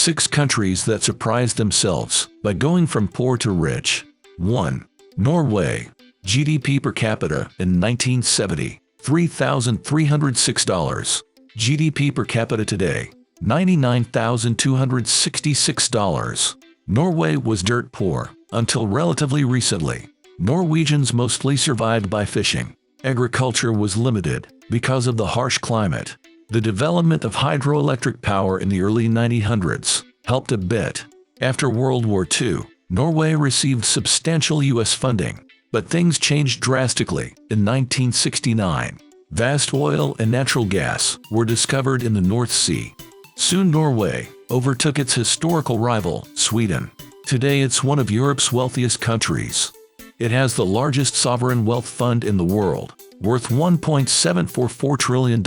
6 countries that surprised themselves by going from poor to rich. 1. Norway. GDP per capita in 1970, $3,306. GDP per capita today, $99,266. Norway was dirt poor until relatively recently. Norwegians mostly survived by fishing. Agriculture was limited because of the harsh climate. The development of hydroelectric power in the early 1900s helped a bit. After World War II, Norway received substantial U.S. funding, but things changed drastically in 1969. Vast oil and natural gas were discovered in the North Sea. Soon Norway overtook its historical rival, Sweden. Today it's one of Europe's wealthiest countries. It has the largest sovereign wealth fund in the world, worth $1.744 trillion.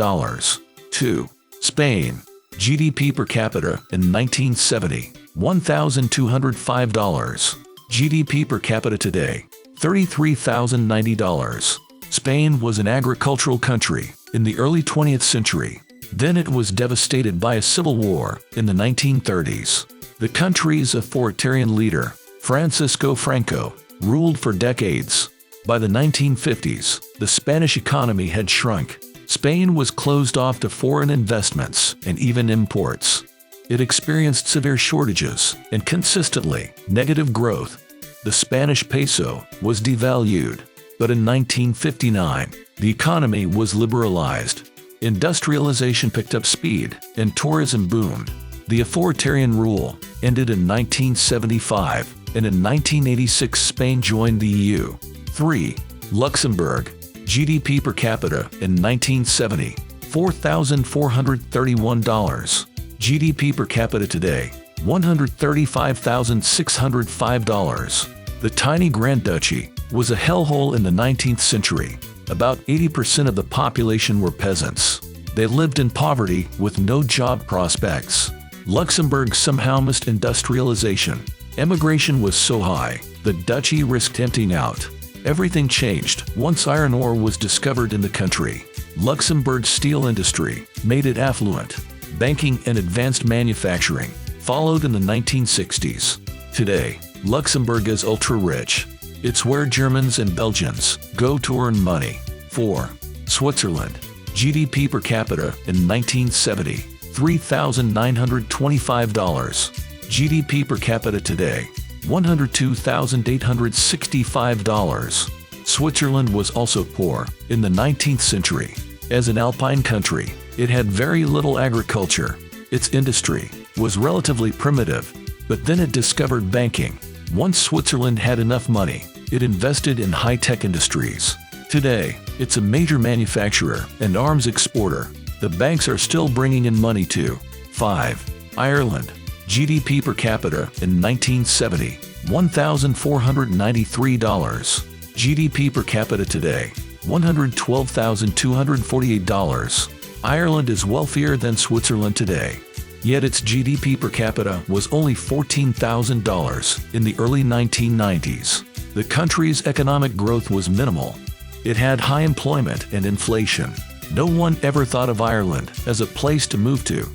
2. Spain. GDP per capita in 1970, $1,205. GDP per capita today, $33,090. Spain was an agricultural country in the early 20th century. Then it was devastated by a civil war in the 1930s. The country's authoritarian leader, Francisco Franco, ruled for decades. By the 1950s, the Spanish economy had shrunk. Spain was closed off to foreign investments and even imports. It experienced severe shortages and consistently negative growth. The Spanish peso was devalued, but in 1959, the economy was liberalized. Industrialization picked up speed and tourism boomed. The authoritarian rule ended in 1975, and in 1986 Spain joined the EU. 3. Luxembourg. GDP per capita in 1970, $4,431. GDP per capita today, $135,605. The tiny Grand Duchy was a hellhole in the 19th century. About 80% of the population were peasants. They lived in poverty with no job prospects. Luxembourg somehow missed industrialization. Emigration was so high, the duchy risked emptying out. Everything changed once iron ore was discovered in the country. Luxembourg's steel industry made it affluent. Banking and advanced manufacturing followed in the 1960s. Today, Luxembourg is ultra-rich. It's where Germans and Belgians go to earn money. 4. Switzerland. GDP per capita in 1970, $3,925. GDP per capita today, $102,865. Switzerland was also poor in the 19th century. As an alpine country, it had very little agriculture. Its industry was relatively primitive, but then it discovered banking. Once Switzerland had enough money, it invested in high-tech industries. Today, it's a major manufacturer and arms exporter. The banks are still bringing in money too. 5. Ireland. GDP per capita in 1970, $1,493. GDP per capita today, $112,248. Ireland is wealthier than Switzerland today. Yet its GDP per capita was only $14,000 in the early 1990s. The country's economic growth was minimal. It had high employment and inflation. No one ever thought of Ireland as a place to move to.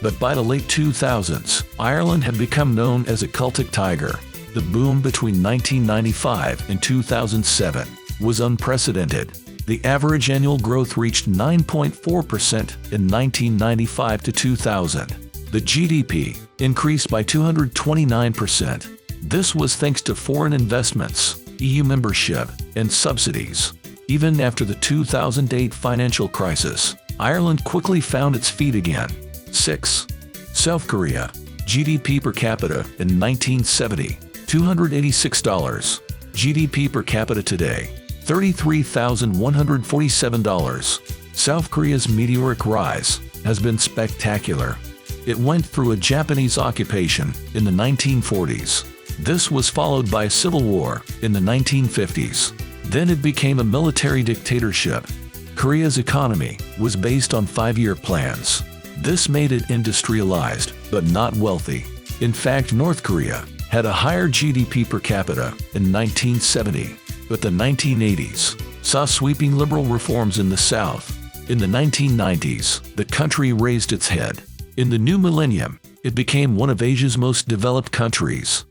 But by the late 2000s, Ireland had become known as a cultic tiger. The boom between 1995 and 2007 was unprecedented. The average annual growth reached 9.4% in 1995 to 2000. The GDP increased by 229%. This was thanks to foreign investments, EU membership, and subsidies. Even after the 2008 financial crisis, Ireland quickly found its feet again. 6. South Korea. GDP per capita in 1970, $286. GDP per capita today, $33,147. South Korea's meteoric rise has been spectacular. It went through a Japanese occupation in the 1940s. This was followed by a civil war in the 1950s. Then it became a military dictatorship. Korea's economy was based on 5-year plans. This made it industrialized, but not wealthy. In fact, North Korea had a higher GDP per capita in 1970, but the 1980s saw sweeping liberal reforms in the South. In the 1990s, the country raised its head. In the new millennium, it became one of Asia's most developed countries.